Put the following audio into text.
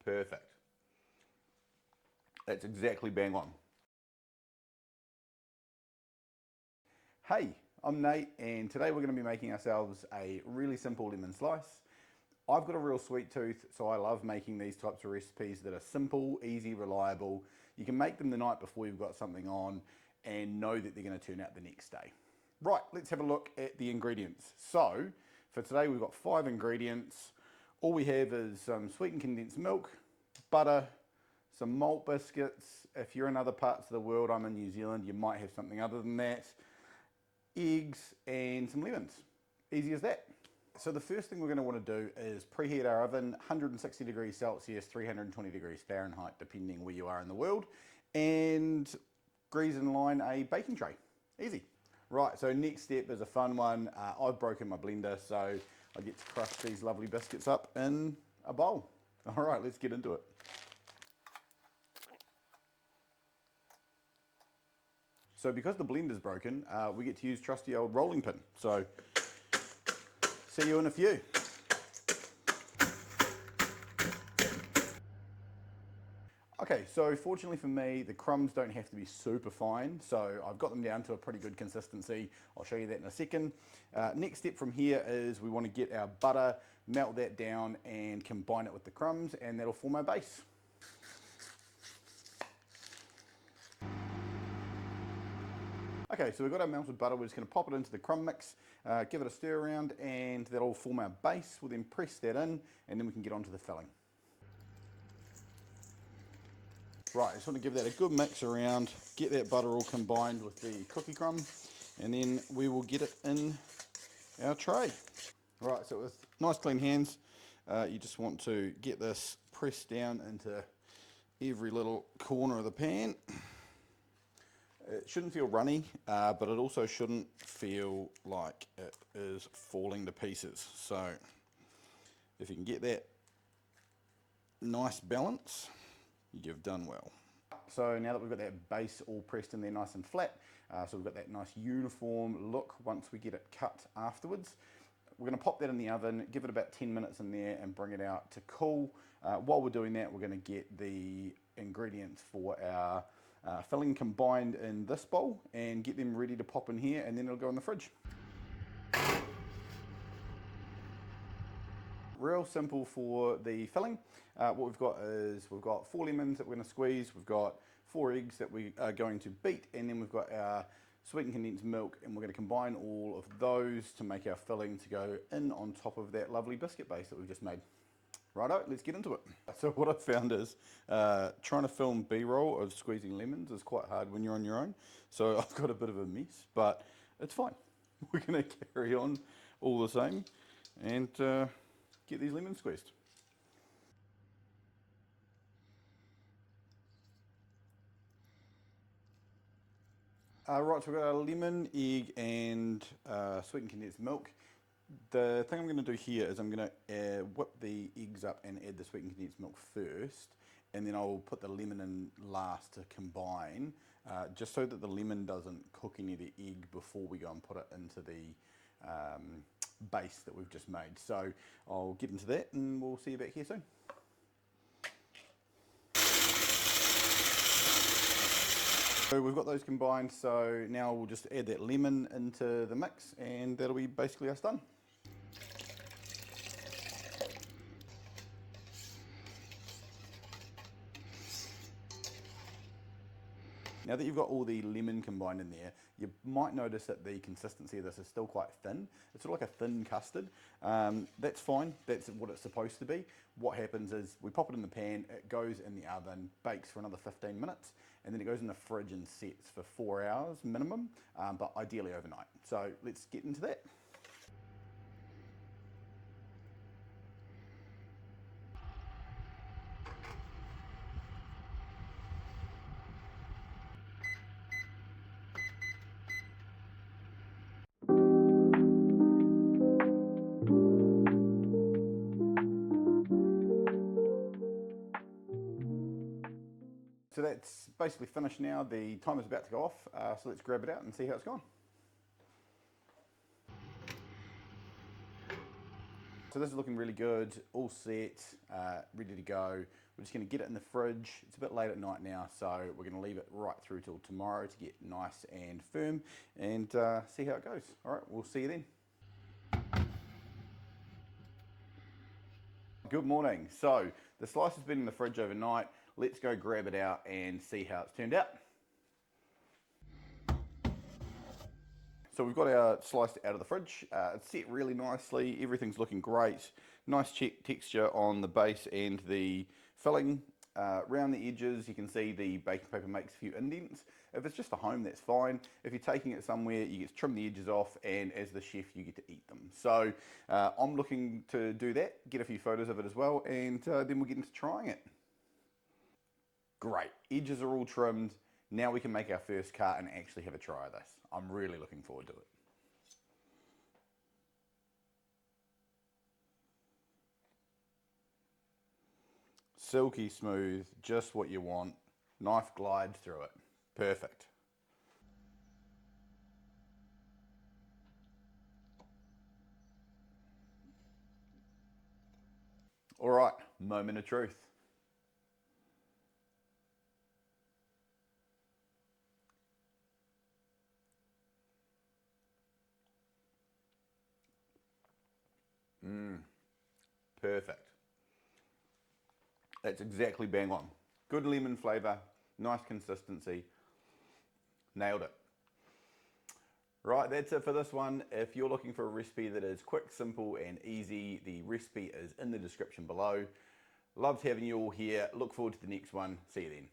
Perfect. That's exactly bang on. Hey, I'm Nate, and today we're going to be making ourselves a really simple lemon slice. I've got a real sweet tooth, so I love making these types of recipes that are simple, easy, reliable. You can make them the night before you've got something on and know that they're going to turn out the next day. Right, let's have a look at the ingredients. So, for today we've got 5 ingredients. All we have is some sweetened condensed milk, butter, some malt biscuits. If you're in other parts of the world, I'm in New Zealand, you might have something other than that. Eggs and some lemons. Easy as that. So the first thing we're going to want to do is preheat our oven, 160 degrees Celsius, 320 degrees Fahrenheit, depending where you are in the world, and grease and line a baking tray. Easy. Right, so next step is a fun one. I've broken my blender, so I get to crush these lovely biscuits up in a bowl. All right, let's get into it. So because the blender's broken, we get to use trusty old rolling pin. So see you in a few. Okay, so fortunately for me, the crumbs don't have to be super fine, so I've got them down to a pretty good consistency. I'll show you that in a second. Next step from here is we want to get our butter, melt that down and combine it with the crumbs, and that'll form our base. Okay, so we've got our melted butter. We're just going to pop it into the crumb mix, give it a stir around, and that'll form our base. We'll then press that in, and then we can get onto the filling. Right, just want to give that a good mix around, get that butter all combined with the cookie crumb, and then we will get it in our tray. Right, so with nice clean hands, you just want to get this pressed down into every little corner of the pan. It shouldn't feel runny, but it also shouldn't feel like it is falling to pieces. So if you can get that nice balance, you've done well. So now that we've got that base all pressed in there nice and flat, so we've got that nice uniform look once we get it cut afterwards, we're going to pop that in the oven, give it about 10 minutes in there and bring it out to cool. While we're doing that, we're going to get the ingredients for our filling combined in this bowl and get them ready to pop in here, and then it'll go in the fridge. Real simple for the filling. What we've got is we've got 4 lemons that we're going to squeeze, we've got 4 eggs that we are going to beat, and then we've got our sweetened condensed milk, and we're going to combine all of those to make our filling to go in on top of that lovely biscuit base that we've just made. Righto, let's get into it. So what I've found is trying to film B-roll of squeezing lemons is quite hard when you're on your own. So I've got a bit of a mess, but it's fine. We're going to carry on all the same and get these lemons squeezed. Right, so we've got a lemon, egg, and sweetened condensed milk. The thing I'm going to do here is I'm going to whip the eggs up and add the sweetened condensed milk first, and then I'll put the lemon in last to combine, just so that the lemon doesn't cook any of the egg before we go and put it into the base that we've just made. So I'll get into that and we'll see you back here soon. So we've got those combined, so now we'll just add that lemon into the mix and that'll be basically us done. Now that you've got all the lemon combined in there, you might notice that the consistency of this is still quite thin. It's sort of like a thin custard. That's fine, that's what it's supposed to be. What happens is we pop it in the pan, it goes in the oven, bakes for another 15 minutes, and then it goes in the fridge and sets for 4 hours minimum, but ideally overnight. So let's get into that. So that's basically finished now. The timer's about to go off, so let's grab it out and see how it's gone. so this is looking really good, all set, ready to go. We're just going to get it in the fridge. It's a bit late at night now, so we're going to leave it right through till tomorrow to get nice and firm and see how it goes. All right, we'll see you then. Good morning. So the slice has been in the fridge overnight. Let's go grab it out and see how it's turned out. So we've got our sliced out of the fridge. It's set really nicely. Everything's looking great. Nice texture on the base and the filling. Around the edges, you can see the baking paper makes a few indents. If it's just a home, that's fine. If you're taking it somewhere, you get to trim the edges off, and as the chef, you get to eat them. So I'm looking to do that, get a few photos of it as well, and then we'll get into trying it. Great, edges are all trimmed. Now we can make our first cut and actually have a try of this. I'm really looking forward to it. Silky smooth, just what you want. Knife glides through it. Perfect. All right, moment of truth. Perfect. That's exactly bang on. Good lemon flavour, nice consistency. Nailed it. Right, that's it for this one. If you're looking for a recipe that is quick, simple and easy, the recipe is in the description below. Loved having you all here. Look forward to the next one. See you then.